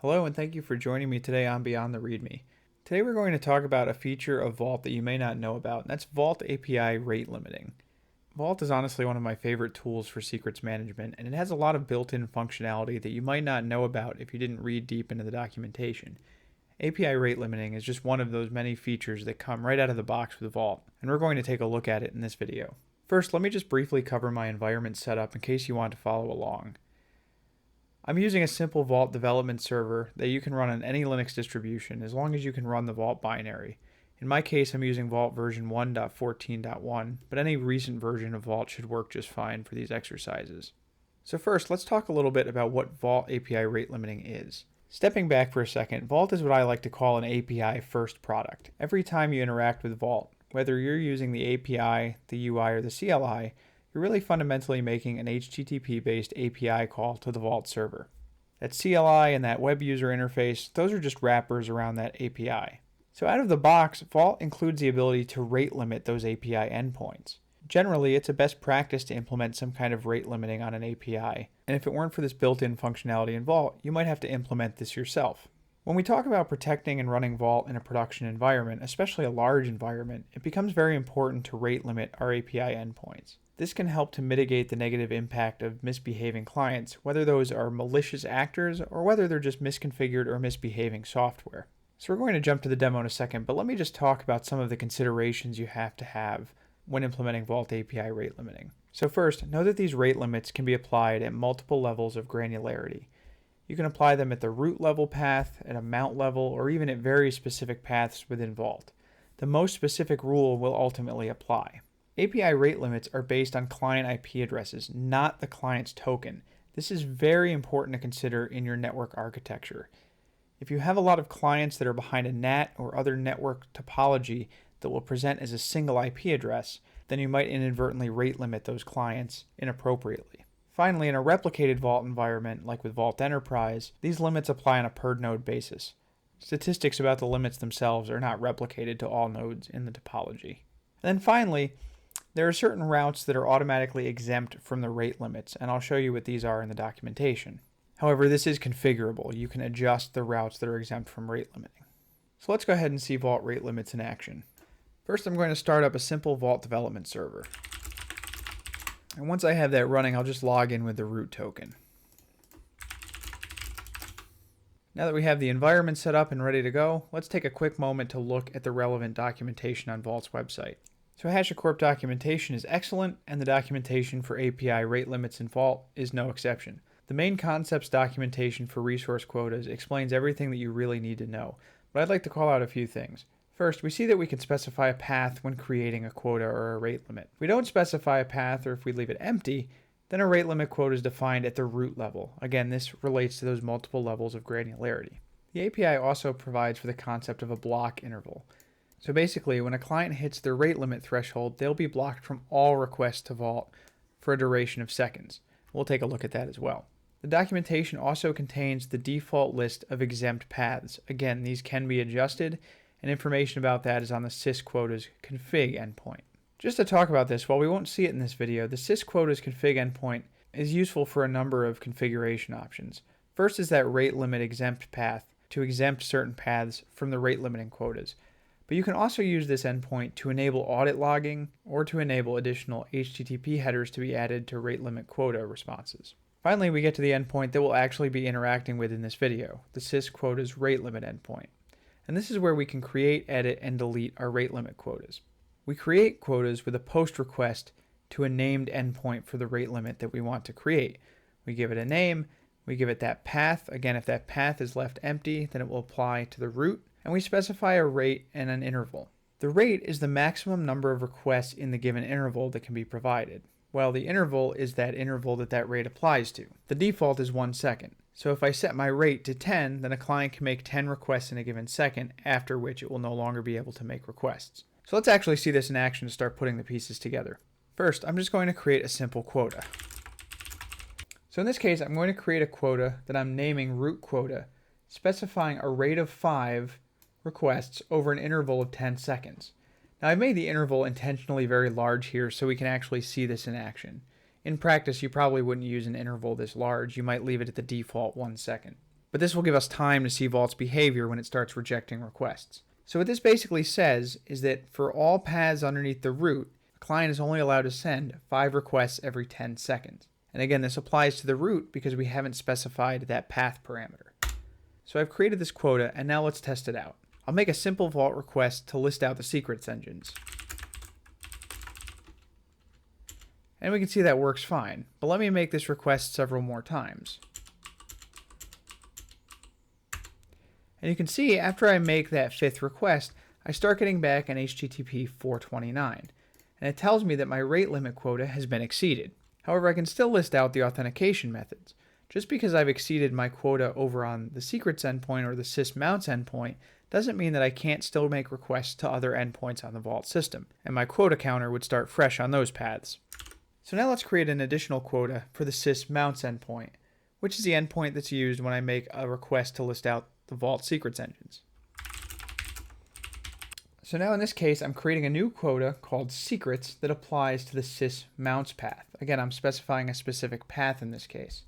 Hello and thank you for joining me today on Beyond the README. Today we're going to talk about a feature of Vault that you may not know about, and that's Vault API rate limiting. Vault is honestly one of my favorite tools for secrets management, and it has a lot of built-in functionality that you might not know about if you didn't read deep into the documentation. API rate limiting is just one of those many features that come right out of the box with Vault, and we're going to take a look at it in this video. First, let me just briefly cover my environment setup in case you want to follow along. I'm using a simple Vault development server that you can run on any Linux distribution as long as you can run the Vault binary. In my case, I'm using Vault version 1.14.1, but any recent version of Vault should work just fine for these exercises. So first, let's talk a little bit about what Vault API rate limiting is. Stepping back for a second, Vault is what I like to call an API first product. Every time you interact with Vault, whether you're using the API, the UI, or the CLI, you're really fundamentally making an HTTP-based API call to the Vault server. That CLI and that web user interface, those are just wrappers around that API. So out of the box, Vault includes the ability to rate limit those API endpoints. Generally, it's a best practice to implement some kind of rate limiting on an API, and if it weren't for this built-in functionality in Vault, you might have to implement this yourself. When we talk about protecting and running Vault in a production environment, especially a large environment, it becomes very important to rate limit our API endpoints. This can help to mitigate the negative impact of misbehaving clients, whether those are malicious actors or whether they're just misconfigured or misbehaving software. So we're going to jump to the demo in a second, but let me just talk about some of the considerations you have to have when implementing Vault API rate limiting. So first, know that these rate limits can be applied at multiple levels of granularity. You can apply them at the root level path, at a mount level, or even at very specific paths within Vault. The most specific rule will ultimately apply. API rate limits are based on client IP addresses, not the client's token. This is very important to consider in your network architecture. If you have a lot of clients that are behind a NAT or other network topology that will present as a single IP address, then you might inadvertently rate limit those clients inappropriately. Finally, in a replicated Vault environment, like with Vault Enterprise, these limits apply on a per node basis. Statistics about the limits themselves are not replicated to all nodes in the topology. And then finally, there are certain routes that are automatically exempt from the rate limits, and I'll show you what these are in the documentation. However, this is configurable. You can adjust the routes that are exempt from rate limiting. So let's go ahead and see Vault rate limits in action. First, I'm going to start up a simple Vault development server. And once I have that running, I'll just log in with the root token. Now that we have the environment set up and ready to go, let's take a quick moment to look at the relevant documentation on Vault's website. So HashiCorp documentation is excellent, and the documentation for API rate limits in Vault is no exception. The main concepts documentation for resource quotas explains everything that you really need to know, but I'd like to call out a few things. First, we see that we can specify a path when creating a quota or a rate limit. If we don't specify a path, or if we leave it empty, then a rate limit quota is defined at the root level. Again, this relates to those multiple levels of granularity. The API also provides for the concept of a block interval. So basically, when a client hits their rate limit threshold, they'll be blocked from all requests to Vault for a duration of seconds. We'll take a look at that as well. The documentation also contains the default list of exempt paths. Again, these can be adjusted, and information about that is on the sysquotas config endpoint. Just to talk about this, while we won't see it in this video, the sysquotas config endpoint is useful for a number of configuration options. First is that rate limit exempt path to exempt certain paths from the rate limiting quotas. But you can also use this endpoint to enable audit logging or to enable additional HTTP headers to be added to rate limit quota responses. Finally, we get to the endpoint that we'll actually be interacting with in this video, the sysquotas rate limit endpoint. And this is where we can create, edit, and delete our rate limit quotas. We create quotas with a post request to a named endpoint for the rate limit that we want to create. We give it a name, we give it that path. Again, if that path is left empty, then it will apply to the root. And we specify a rate and an interval. The rate is the maximum number of requests in the given interval that can be provided, while the interval is that interval that rate applies to. The default is 1 second. So if I set my rate to 10, then a client can make 10 requests in a given second, after which it will no longer be able to make requests. So let's actually see this in action to start putting the pieces together. First, I'm just going to create a simple quota. So in this case, I'm going to create a quota that I'm naming root quota, specifying a rate of 5 requests over an interval of 10 seconds. Now I've made the interval intentionally very large here so we can actually see this in action. In practice, you probably wouldn't use an interval this large. You might leave it at the default 1 second. but this will give us time to see Vault's behavior when it starts rejecting requests. So what this basically says is that for all paths underneath the root, a client is only allowed to send 5 requests every 10 seconds. And again, this applies to the root because we haven't specified that path parameter. So I've created this quota, and now let's test it out. I'll make a simple Vault request to list out the secrets engines. And we can see that works fine, but let me make this request several more times. And you can see after I make that 5th request, I start getting back an HTTP 429, and it tells me that my rate limit quota has been exceeded. However, I can still list out the authentication methods. Just because I've exceeded my quota over on the secrets endpoint or the sysmounts endpoint doesn't mean that I can't still make requests to other endpoints on the Vault system, and my quota counter would start fresh on those paths. So now let's create an additional quota for the sysmounts endpoint, which is the endpoint that's used when I make a request to list out the Vault secrets engines. So now in this case, I'm creating a new quota called secrets that applies to the sysmounts path. Again, I'm specifying a specific path in this case.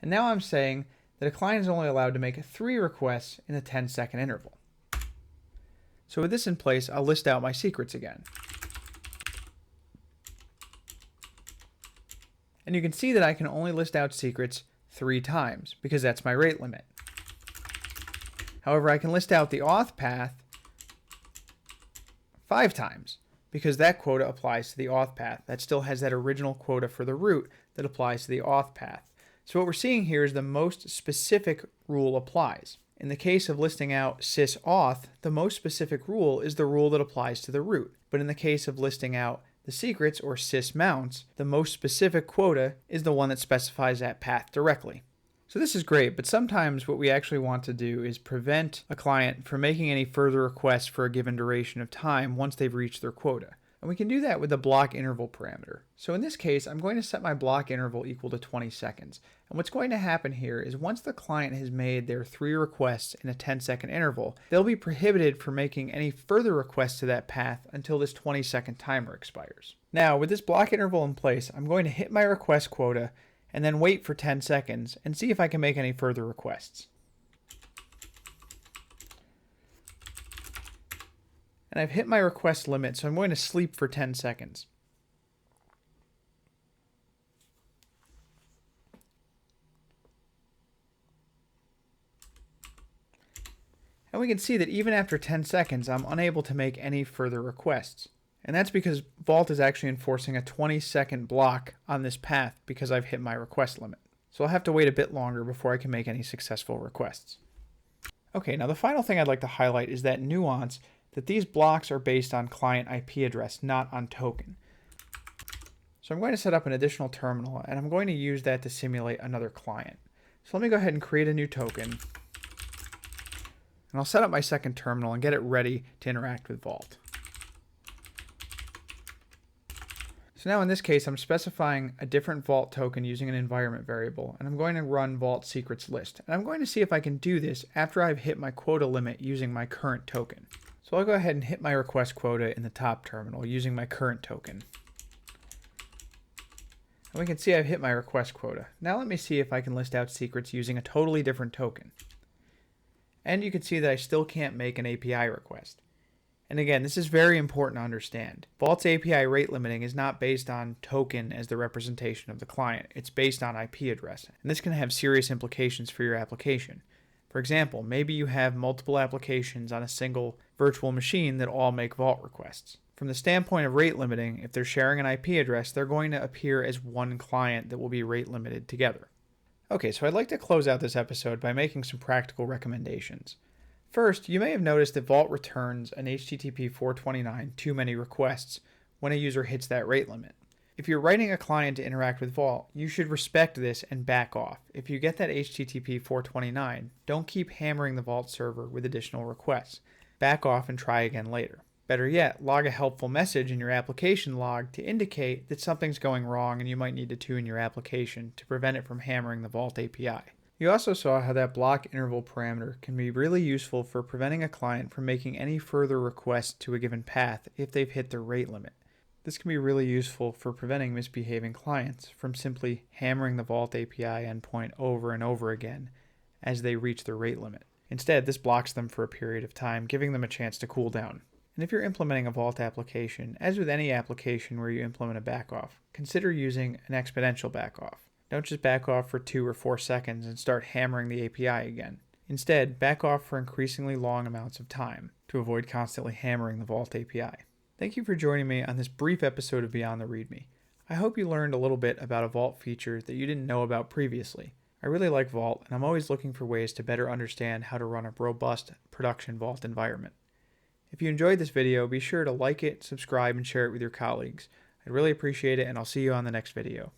And now I'm saying that a client is only allowed to make 3 requests in a 10-second interval. So with this in place, I'll list out my secrets again. And you can see that I can only list out secrets 3 times because that's my rate limit. However, I can list out the auth path 5 times because that quota applies to the auth path. That still has that original quota for the root that applies to the auth path. So what we're seeing here is the most specific rule applies. In the case of listing out sysauth, the most specific rule is the rule that applies to the root. But in the case of listing out the secrets or sysmounts, the most specific quota is the one that specifies that path directly. So this is great, but sometimes what we actually want to do is prevent a client from making any further requests for a given duration of time once they've reached their quota. And we can do that with the block interval parameter. So in this case, I'm going to set my block interval equal to 20 seconds. And what's going to happen here is once the client has made their 3 requests in a 10-second interval, they'll be prohibited from making any further requests to that path until this 20-second timer expires. Now, with this block interval in place, I'm going to hit my request quota and then wait for 10 seconds and see if I can make any further requests. And I've hit my request limit, so I'm going to sleep for 10 seconds. And we can see that even after 10 seconds, I'm unable to make any further requests. And that's because Vault is actually enforcing a 20-second block on this path because I've hit my request limit. So I'll have to wait a bit longer before I can make any successful requests. Okay, now the final thing I'd like to highlight is that nuance that these blocks are based on client IP address, not on token. So I'm going to set up an additional terminal, and I'm going to use that to simulate another client. So let me go ahead and create a new token, and I'll set up my second terminal and get it ready to interact with Vault. So now in this case, I'm specifying a different Vault token using an environment variable, and I'm going to run Vault secrets list. And I'm going to see if I can do this after I've hit my quota limit using my current token. So I'll go ahead and hit my request quota in the top terminal using my current token. And we can see I've hit my request quota. Now let me see if I can list out secrets using a totally different token. And you can see that I still can't make an API request. And again, this is very important to understand. Vault's API rate limiting is not based on token as the representation of the client. It's based on IP address. And this can have serious implications for your application. For example, maybe you have multiple applications on a single virtual machine that all make Vault requests. From the standpoint of rate limiting, if they're sharing an IP address, they're going to appear as one client that will be rate limited together. Okay, so I'd like to close out this episode by making some practical recommendations. First, you may have noticed that Vault returns an HTTP 429 too many requests when a user hits that rate limit. If you're writing a client to interact with Vault, you should respect this and back off. If you get that HTTP 429, don't keep hammering the Vault server with additional requests. Back off and try again later. Better yet, log a helpful message in your application log to indicate that something's going wrong and you might need to tune your application to prevent it from hammering the Vault API. You also saw how that block interval parameter can be really useful for preventing a client from making any further requests to a given path if they've hit their rate limit. This can be really useful for preventing misbehaving clients from simply hammering the Vault API endpoint over and over again as they reach their rate limit. Instead, this blocks them for a period of time, giving them a chance to cool down. And if you're implementing a Vault application, as with any application where you implement a backoff, consider using an exponential backoff. Don't just back off for 2 or 4 seconds and start hammering the API again. Instead, back off for increasingly long amounts of time to avoid constantly hammering the Vault API. Thank you for joining me on this brief episode of Beyond the README. I hope you learned a little bit about a Vault feature that you didn't know about previously. I really like Vault, and I'm always looking for ways to better understand how to run a robust production Vault environment. If you enjoyed this video, be sure to like it, subscribe, and share it with your colleagues. I'd really appreciate it, and I'll see you on the next video.